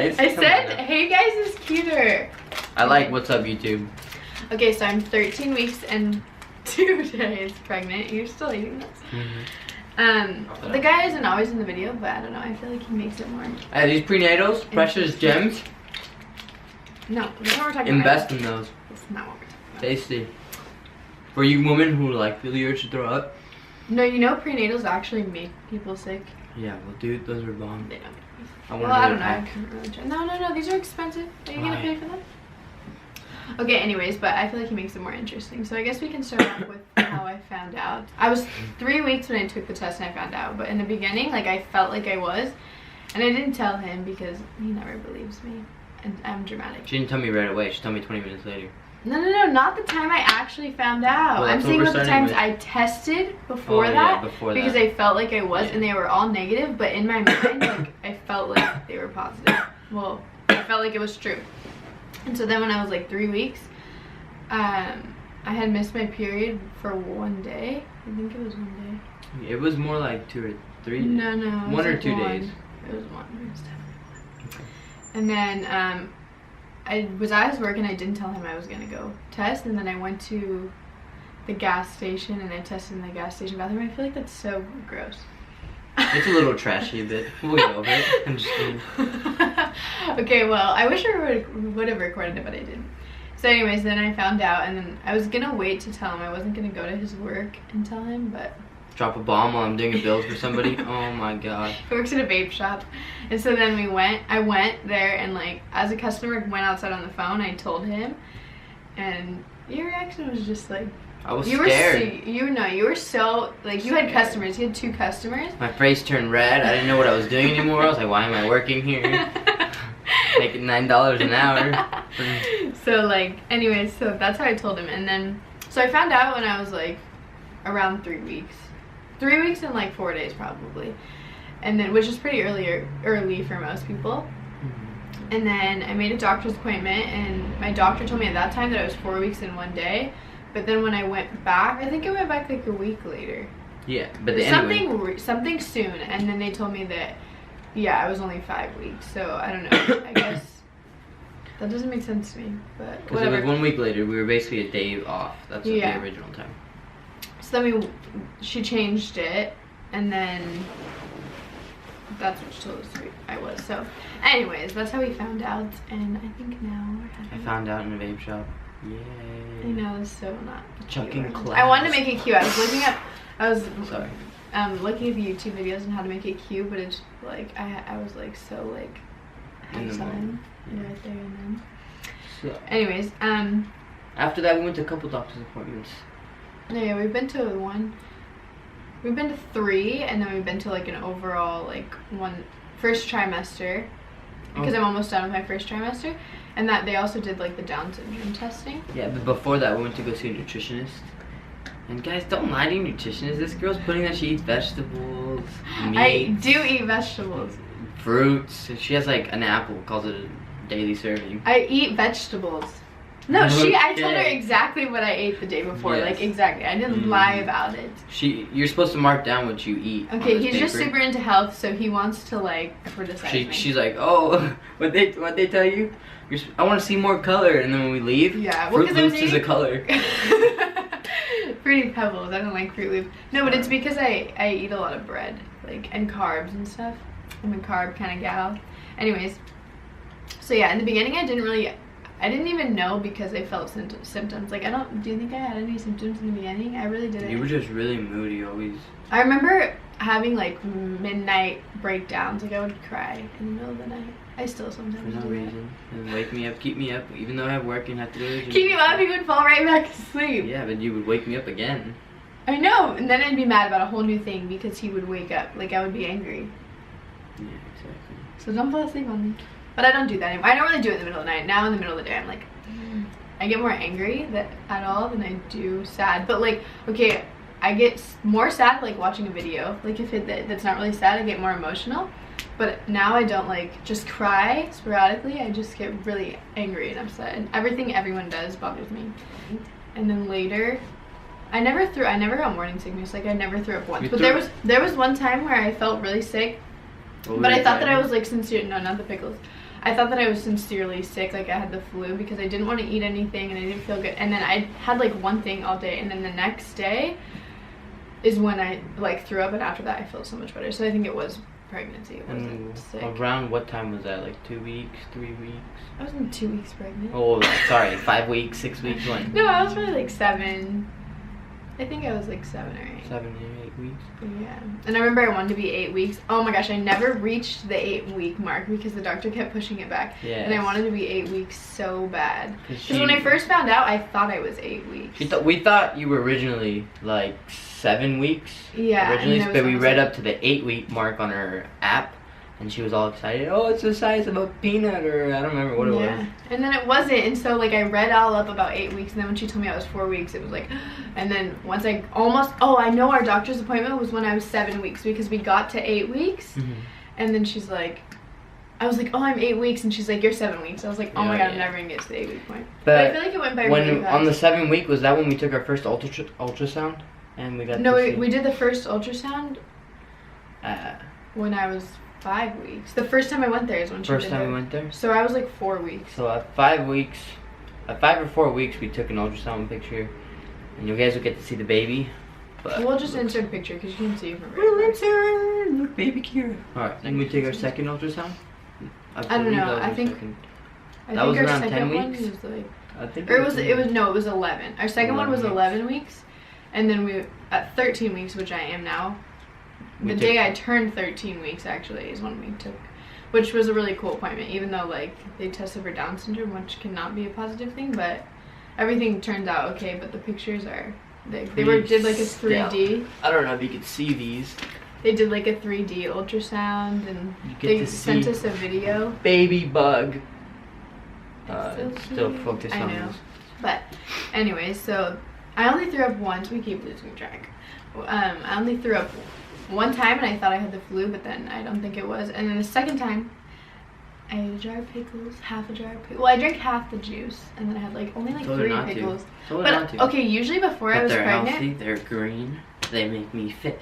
guys. I said, hey guys is cuter. I like what's up YouTube. Okay, so I'm 13 weeks and 2 days pregnant. You're still eating this. The guy isn't always in the video, but I don't know. I feel like he makes it more. These prenatals, precious gems. No, that's what we're talking Invest about. in those. That's not what we're talking about. Tasty. For you women who like feel the urge to throw up. No, you know prenatals actually make people sick. Yeah, well, dude, those are bomb. They don't. I I don't know. I can't really check. No. These are expensive. Are you gonna pay for them? Okay, anyways, but I feel like he makes it more interesting. So I guess we can start off with how I found out. I was 3 weeks when I took the test and I found out. But in the beginning, like, I felt like I was. And I didn't tell him because he never believes me. And I'm dramatic. She didn't tell me right away. She told me 20 minutes later. No, not the time I actually found out. Well, I'm saying about the times with. I tested before Yeah, that. before because that. I felt like I was, and they were all negative. But in my mind, like, I felt like they were positive. Well, I felt like it was true. And so then when I was like 3 weeks, I had missed my period for 1 day. I think it was 1 day. It was more like 2 or 3 days. No. It was 1 or like 2 1. days. It was 1. It was definitely 1. Okay. And then I was at his work and I didn't tell him I was gonna go test, and then I went to the gas station and I tested in the gas station bathroom. I feel like that's so gross. It's a little trashy, but we'll get over it. I'm just kidding. Okay, well, I wish I would have recorded it, but I didn't. So anyways, then I found out, and then I was gonna wait to tell him. I wasn't gonna go to his work and tell him, but Drop a bomb while I'm doing a build for somebody. Oh my god. he works at a vape shop. And so then I went there, and like, as a customer went outside on the phone, I told him, and your reaction was just like, I was scared. You were so, like, you had customers. You had 2 customers. My face turned red. I didn't know what I was doing anymore. I was like, why am I working here? Making $9 an hour. So, like, anyways, so that's how I told him. And then, so I found out when I was, like, around 3 weeks. 3 weeks and, like, 4 days, probably. And then, which is pretty early for most people. And then I made a doctor's appointment, and my doctor told me at that time that I was 4 weeks and 1 day. But then when I went back, I think I went back like a week later. Yeah, but something soon, and then they told me that, yeah, I was only 5 weeks. So I don't know. I guess that doesn't make sense to me, but because it was 1 week later. We were basically a day off. That's the original time. So then she changed it, and then that's what she told us I was. So, anyways, that's how we found out, and I think now we're having. I found out in a vape shop. Yay. I know, it's so not Chucking cute. class. I wanted to make it cute. I was looking up looking at the YouTube videos and how to make it cute, but it's like I was like so like In the moment. right there and then. So, anyways, after that we went to a couple doctor's appointments. Yeah, we've been to 1. We've been to 3, and then we've been to like an overall like 1 first trimester, because I'm almost done with my first trimester, and that they also did like the Down syndrome testing. Yeah, but before that we went to go see a nutritionist. And guys, don't lie to your nutritionist. This girl's putting that she eats vegetables, meat. I do eat vegetables. Fruits. She has like an apple, calls it a daily serving. I eat vegetables. No, Okay. I told her exactly what I ate the day before. Yes. Like, exactly. I didn't lie about it. You're supposed to mark down what you eat. Okay, he's just super into health, so he wants to like criticize me. She's like, oh, what they tell you? I want to see more color, and then when we leave, yeah, well, Fruit Loops is a color. Fruity Pebbles. I don't like Fruit Loops. No, but it's because I eat a lot of bread, like, and carbs and stuff. I'm a carb kind of gal. Anyways, so yeah, in the beginning I didn't even know because I felt symptoms. Like, do you think I had any symptoms in the beginning? I really didn't. You were just really moody always. I remember having like midnight breakdowns. Like, I would cry in the middle of the night. I still sometimes For no reason. And wake me up, keep me up, even though I have work and have to go to the gym. Keep me up, you would fall right back to sleep. Yeah, but you would wake me up again. I know, and then I'd be mad about a whole new thing because he would wake up. Like, I would be angry. Yeah, exactly. So don't fall asleep on me. But I don't do that anymore. I don't really do it in the middle of the night. Now in the middle of the day, I'm like, I get more angry at all than I do sad. But like, okay, I get more sad like watching a video. Like, if that's not really sad, I get more emotional. But now I don't like just cry sporadically. I just get really angry and upset, and everything everyone does bothers me. And then later, I never got morning sickness. Like, I never threw up once. But there was one time where I felt really sick. But I thought that I was like sincere. No, not the pickles. I thought that I was sincerely sick, like I had the flu, because I didn't want to eat anything and I didn't feel good. And then I had like one thing all day, and then the next day is when I like threw up, and after that I felt so much better. So I think it was pregnancy. It wasn't sick. Around what time was that? Like 2 weeks, 3 weeks? I wasn't 2 weeks pregnant. Oh, sorry, 5 weeks, 6 weeks, when? No, I was probably like 7. I think I was like 7 or 8. 7 or 8 weeks. Yeah. And I remember I wanted to be 8 weeks. Oh my gosh, I never reached the 8-week mark because the doctor kept pushing it back. Yeah. And I wanted to be 8 weeks so bad. Because when I first found out, I thought I was 8 weeks. We thought you were originally like 7 weeks. Yeah. Originally, but we read up to the 8-week mark on her app. And she was all excited. Oh, it's the size of a peanut, or I don't remember what it was. And then it wasn't. And so, like, I read all up about 8 weeks. And then when she told me I was 4 weeks, it was like, and then once I almost, I know our doctor's appointment was when I was 7 weeks, because we got to 8 weeks. Mm-hmm. And then she's like, I was like, oh, I'm 8 weeks. And she's like, you're 7 weeks. I was like, oh my God, I'm never going to get to the 8-week point. But I feel like it went by really fast. On the 7th week, was that when we took our first ultrasound? And we got we did the first ultrasound when I was 5 weeks. The first time I went there is when she did it. First time we went there? So I was like 4 weeks. So at 5 weeks, at 5 or 4 weeks, we took an ultrasound picture. And you guys will get to see the baby. But we'll just insert a picture because you can see it from we'll insert baby Kira. Alright, then we take our second ultrasound? I don't know. I think that was our around second 10 weeks? one was like, I think or it was 11. Our second one was 11 weeks. And then we, at 13 weeks, which I am now, the day I turned 13 weeks actually is when we took, which was a really cool appointment, even though like they tested for Down syndrome, which cannot be a positive thing, but everything turns out okay. But the pictures are, did like a 3D. I don't know if you could see these. They did like a 3D ultrasound, and they sent us a video. Baby bug. Still focused on this. But anyways, so I only threw up once. We keep losing track. I only threw up one time, and I thought I had the flu, but then I don't think it was. And then the second time, I ate a jar of pickles, half a jar of pickles. Well, I drank half the juice, and then I had like only like 3 pickles. But okay, usually before I was pregnant, they're healthy, they're green, they make me fit.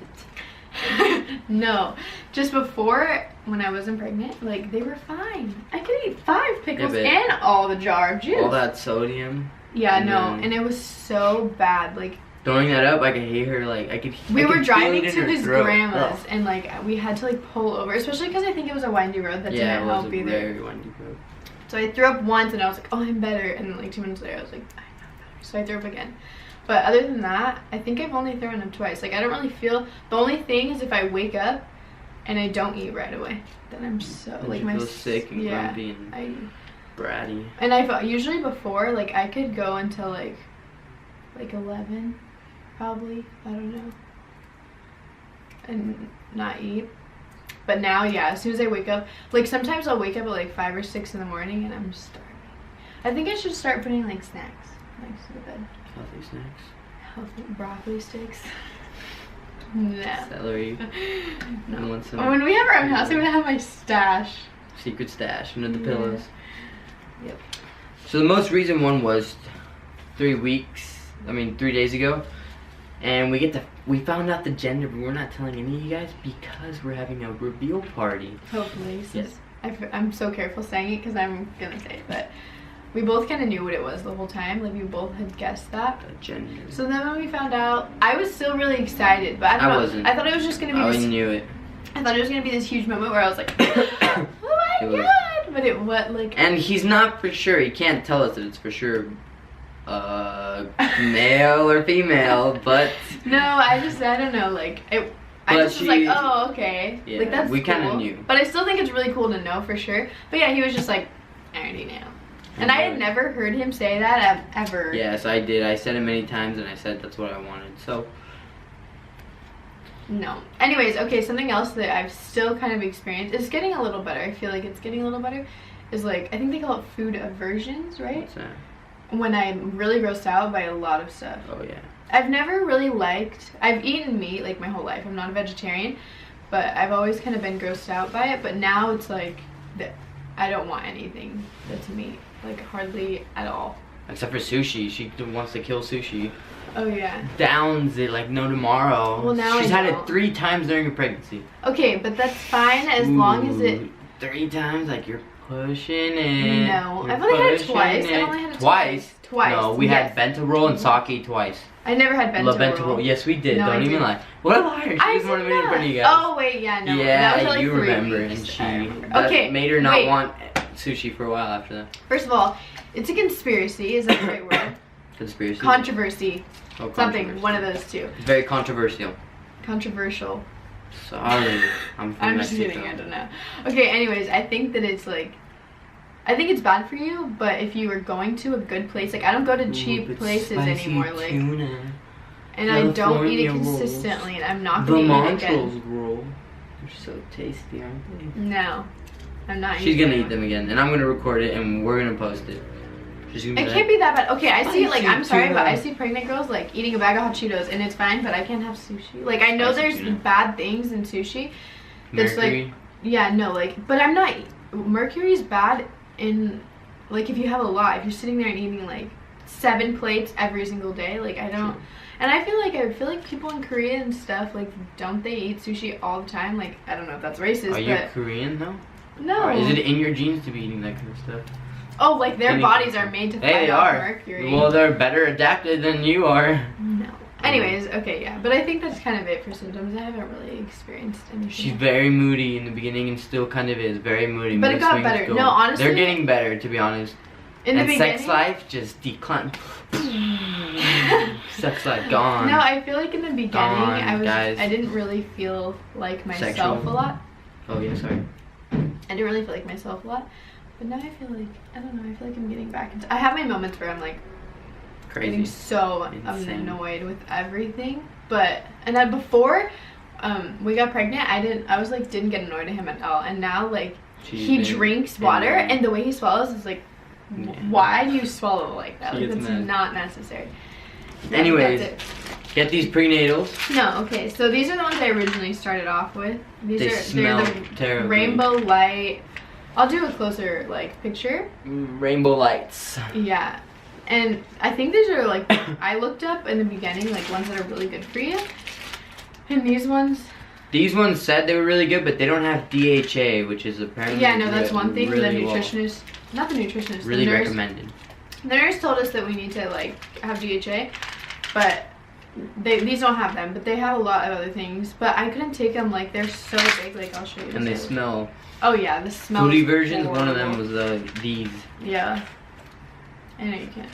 No, just before, when I wasn't pregnant, like they were fine. I could eat 5 pickles and all the jar of juice. All that sodium. Yeah, and it was so bad. Like throwing that up, I could hear her. Like I could. We were driving to his grandma's, and like we had to like pull over, especially because I think it was a windy road that didn't help either. Yeah, it was a very windy road. So I threw up once, and I was like, "Oh, I'm better." And then like 2 minutes later, I was like, "I'm not better." So I threw up again. But other than that, I think I've only thrown up twice. Like I don't really feel. The only thing is if I wake up and I don't eat right away, then I'm so and like you feel sick and grumpy and bratty. And I felt usually before, like I could go until like 11, probably. I don't know, and not eat. But now, yeah, as soon as I wake up, like sometimes I'll wake up at like 5 or 6 in the morning and I'm starving. I think I should start putting like snacks next to the bed. Healthy snacks. Healthy broccoli sticks. No. Celery. No. When we have our own house, I'm gonna have my stash. Secret stash under the pillows. Yep. So the most recent one was 3 days ago. And we found out the gender, but we're not telling any of you guys because we're having a reveal party. Hopefully. Yes. I'm so careful saying it because I'm gonna say it, but we both kind of knew what it was the whole time. Like we both had guessed that. The gender. So then when we found out, I was still really excited, but I wasn't. I thought it was just gonna be. I knew it. I thought it was gonna be this huge moment where I was like, oh my God! But it was like. And he's not for sure. He can't tell us that it's for sure. Male or female, but no, I don't know, like it. I just was like, oh, okay, yeah, like that's we kind of knew. But I still think it's really cool to know for sure. But yeah, he was just like, I already know. And I had never heard him say that ever. Yes, I did. I said it many times, and I said that's what I wanted. So. No. Anyways, okay, something else that I've still kind of experienced is getting a little better. I feel like it's getting a little better. Is like, I think they call it food aversions, right? What's that? When I'm really grossed out by a lot of stuff. Oh yeah. I've never really I've eaten meat like my whole life. I'm not a vegetarian, but I've always kind of been grossed out by it. But now it's like I don't want anything that's meat, like hardly at all. Except for sushi. She wants to kill sushi. Oh yeah. Downs it like no tomorrow. Well, now she's had it 3 times during her pregnancy. Okay, but that's fine as long as it. 3 times, like you're pushing it. No, You're I've only had it pushing twice. it. I've only had it Twice? Twice. No, we yes. had bento roll and sake twice. I never had bento Love bento roll. roll. Yes, we did. No, I Don't even didn't. lie. What a liar. She I was more did than in front of you guys. Oh wait, yeah, no. Yeah, that was like you 3 remember, weeks. and she I remember. that Okay, made her not wait. want sushi for a while after that. First of all, it's a conspiracy. Is that the right word? Conspiracy. Controversy. Oh, Something. controversy. One of those two. Very controversial. Controversial. Sorry, I'm from I'm just Mexico. kidding. I don't know. Okay. Anyways, I think that it's like. I think it's bad for you, but if you were going to a good place, like I don't go to cheap Ooh, but places spicy anymore, like, tuna. and I don't eat it California rolls. consistently, and I'm not The gonna eat it Montrose again. roll. They're so tasty, aren't they? No, I'm not. She's eating gonna it. eat them again, and I'm gonna record it, and we're gonna post it. She's gonna be It like, can't be that bad. Okay, I see, like, Spicy I'm sorry, tuna. but I see pregnant girls, like, eating a bag of hot Cheetos, and it's fine, but I can't have sushi. Like, I know Spicy there's tuna. bad things in sushi. That's, Mercury. like, yeah, no, like, but I'm not, mercury's bad in, like, if you have a lot, if you're sitting there and eating, like, 7 plates every single day, like, I don't, and I feel like people in Korea and stuff, like, don't they eat sushi all the time? Like, I don't know if that's racist, Are you but, Korean though? no. Or is it in your genes to be eating that kind of stuff? Oh, like, their Any- bodies are made to Hey, fight they off are. mercury. Well, they're better adapted than you are. No. Anyways, okay, yeah, but I think that's kind of it for symptoms. I haven't really experienced anything. She's very moody in the beginning and still kind of is very moody. But it Mood got swings better. go- No, honestly- They're getting better, to be honest. in the And beginning. sex life just declined. Sex life gone. No, I feel like in the beginning Gone, guys. I didn't really feel like myself Sexual. a lot. Oh yeah, sorry. I didn't really feel like myself a lot. But now I feel like I don't know, I feel like I'm getting back into I have my moments where I'm like getting Crazy. so Insane. annoyed with everything. But and then before we got pregnant, I was like didn't get annoyed at him at all. And now like She's he been drinks water annoying. and the way he swallows is like Yeah. why do you swallow like that? She Like gets that's mad. not necessary. Yeah, Anyways, that's get these prenatals. it. No, okay. So these are the ones I originally started off with. These They they're smell the terribly. rainbow light. I'll do a closer like picture. Rainbow lights. Yeah. And I think these are like I looked up in the beginning like ones that are really good for you. And these ones These ones said they were really good, but they don't have DHA, which is apparently yeah, no, that's one thing really the well- nutritionist not the nutritionist, really the nurse, recommended. the nurse told us that we need to like have DHA, but these don't have them, but they have a lot of other things. But I couldn't take them, like they're so big. Like I'll show you. And they this. smell. Oh yeah, the smell. Foodie is versions. One of them horrible. was these. Yeah. I know you can't.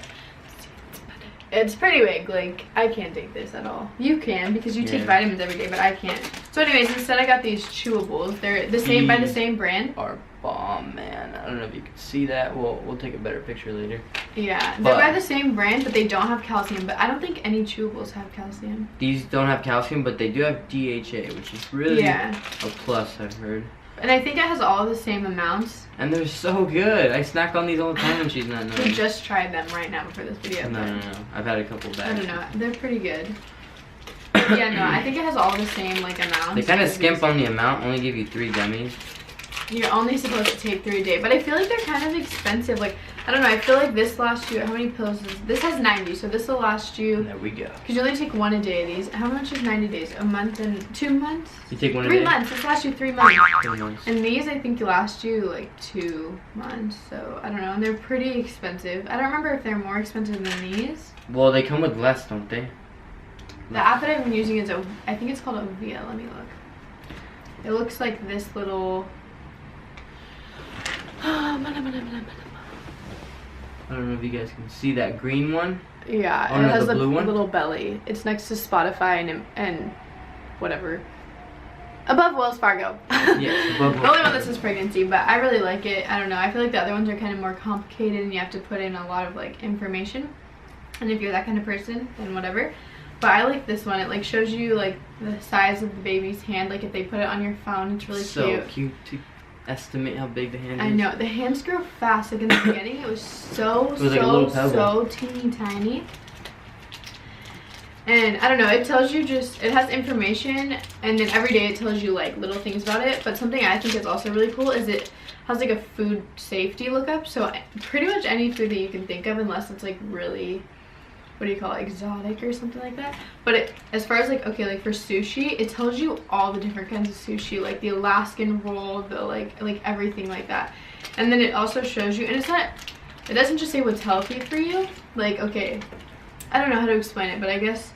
It's pretty big. Like I can't take this at all. You can because you take Yeah. vitamins every day, but I can't. So anyways, instead I got these chewables. They're the same by the These same brand. Are bomb, man. I don't know if you can see that. We'll take a better picture later. Yeah, they're But- by the same brand, but they don't have calcium. But I don't think any chewables have calcium. These don't have calcium, but they do have DHA, which is really Yeah, a plus, I've heard. and I think it has all the same amounts. And they're so good. I snack on these all the time when she's not We knowing. just tried them right now before this video. No, but no, no. I've had a couple bags. I don't know. They're pretty good. But yeah, no, I think it has all the same like amounts. They kind of as skimp these. on the amount. Only give you 3 gummies. You're only supposed to take 3 a day, but I feel like they're kind of expensive. Like, I don't know, I feel like this lasts you, how many pills is this? Has 90, so this will last you, There we go. because you only take 1 a day of these. How much is 90 days? A month and 2 months? You take one a 3 day? months, this lasts you 3 months. 3 months. And these, I think, last you like 2 months, so I don't know, and they're pretty expensive. I don't remember if they're more expensive than these. Well, they come with less, don't they? The app that I've been using is, I think it's called Ovia, let me look. It looks like this little... I don't know if you guys can see that green one. Yeah, Oh, it no, has the a blue one? little belly. It's next to Spotify and whatever. Above Wells Fargo. Yes, above The Wells only one Fargo. that says pregnancy, but I really like it. I don't know. I feel like the other ones are kind of more complicated and you have to put in a lot of like information. And if you're that kind of person, then whatever. But I like this one. It like shows you like the size of the baby's hand. Like if they put it on your phone, it's really so cute. to estimate how big the hand is. I know the hands grow fast. Like in the beginning, it was so It was like a little pebble. so teeny tiny. And I don't know. It tells you just it has information, and then every day it tells you like little things about it. But something I think is also really cool is it has like a food safety lookup. So pretty much any food that you can think of, unless it's like really what do you call it, exotic or something like that. But as far as like, okay, like for sushi, it tells you all the different kinds of sushi, like the Alaskan roll, the like everything like that. And then it also shows you, and it doesn't just say what's healthy for you. Like, okay, I don't know how to explain it, but I guess,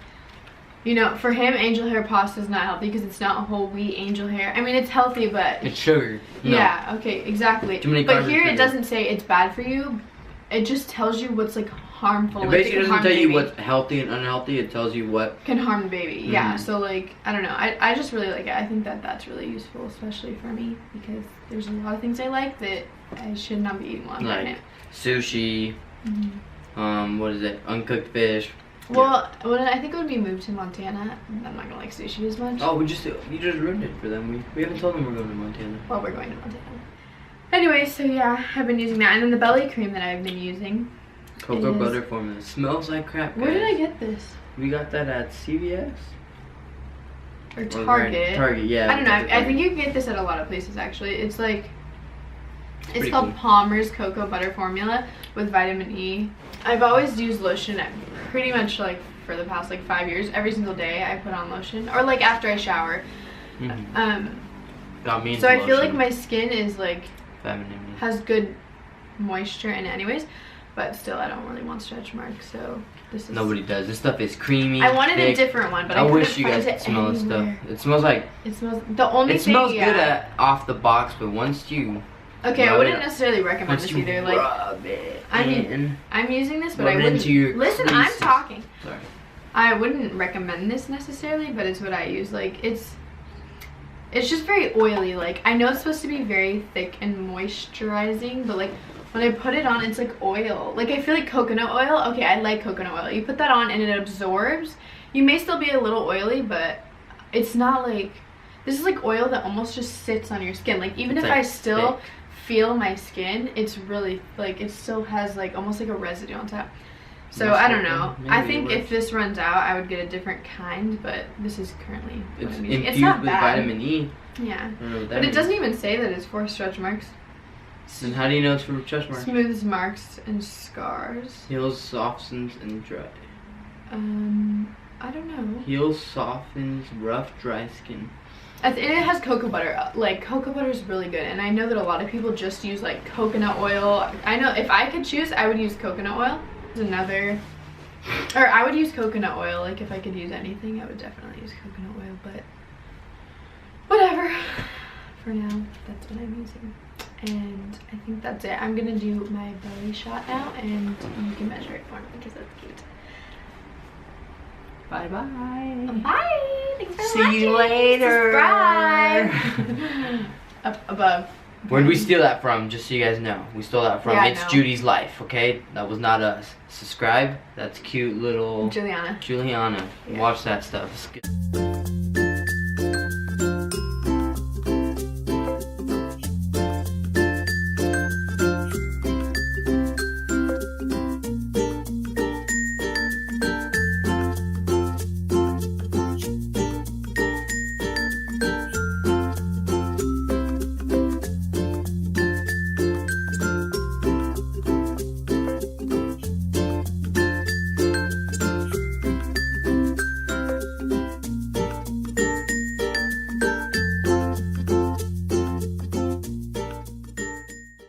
you know, for him, angel hair pasta is not healthy because it's not whole wheat angel hair. I mean, it's healthy, but it's sugar. No. Yeah, okay, exactly. Too many but carbs here and it doesn't say it's bad for you. It just tells you what's like harmful. It like, basically doesn't tell you what's healthy and unhealthy. It tells you what can harm the baby. Yeah, so like, I don't know. I just really like it. I think that that's really useful, especially for me, because there's a lot of things I like that I should not be eating while I'm pregnant. Sushi, what is it? Uncooked fish. Well, I think when we moved to Montana, I'm not gonna like sushi as much. Oh, you just ruined it for them. We haven't told them we're going to Montana. Well, we're going to Montana. Anyway, so yeah, I've been using that, and then the belly cream that I've been using. Cocoa butter formula. It smells like crap, guys. Where did I get this? We got that at CVS or Target. Target, yeah. I don't know. I think you can get this at a lot of places actually. It's like, it's called cool. Palmer's Cocoa Butter Formula with vitamin E. I've always used lotion pretty much like for the past like 5 years. Every single day I put on lotion, or like after I shower. Got me into so I feel lotion. like my skin is like Femininity. has good moisture in it anyways, but still I don't really want stretch marks, so this is... Nobody does. This stuff is creamy. I wanted thick. a different one, but I wish you couldn't guys find could smell this stuff. anywhere. It smells like... It smells... The only It thing... smells good off the box, but once you... Okay, I rub wouldn't it- necessarily recommend once this you either. Like, rub it I mean, in. I'm using this, but Rub I it wouldn't... into your Listen, I'm creases. talking. Sorry. I wouldn't recommend this necessarily, but it's what I use. Like, it's just very oily. Like, I know it's supposed to be very thick and moisturizing, but like when I put it on, it's like oil. Like, I feel like coconut oil. Okay, I like coconut oil. You put that on and it absorbs. You may still be a little oily, but it's not like... This is like oil that almost just sits on your skin. Like, even It's if like I still thick. feel my skin, it's really like, it still has like almost like a residue on top. So Must I don't work, know. maybe I it think works. if this runs out, I would get a different kind, but this is currently what It's I'm using. infused It's not with bad. vitamin E. Yeah, I don't know what that but it means. doesn't even say that it's for stretch marks. Then how do you know it's for stretch marks? Smooths marks and scars. Heals, softens, and dry. I don't know. Heals, softens, rough, dry skin. And it has cocoa butter. Like, cocoa butter is really good, and I know that a lot of people just use like coconut oil. I know if I could choose, I would use coconut oil. There's another, or I would use coconut oil. Like, if I could use anything, I would definitely use coconut oil, but whatever. For now, that's what I'm using. And I think that's it. I'm gonna do my belly shot now, and you can measure it for me because that's cute. Bye bye. Bye. Thanks for See watching. you later. Subscribe. Up above. Where'd we steal that from? Just so you guys know. We stole that from Yeah, I It's know. Judy's Life, okay? That was not us. Subscribe. That's cute little Juliana. Juliana. Yeah. Watch that stuff. It's good.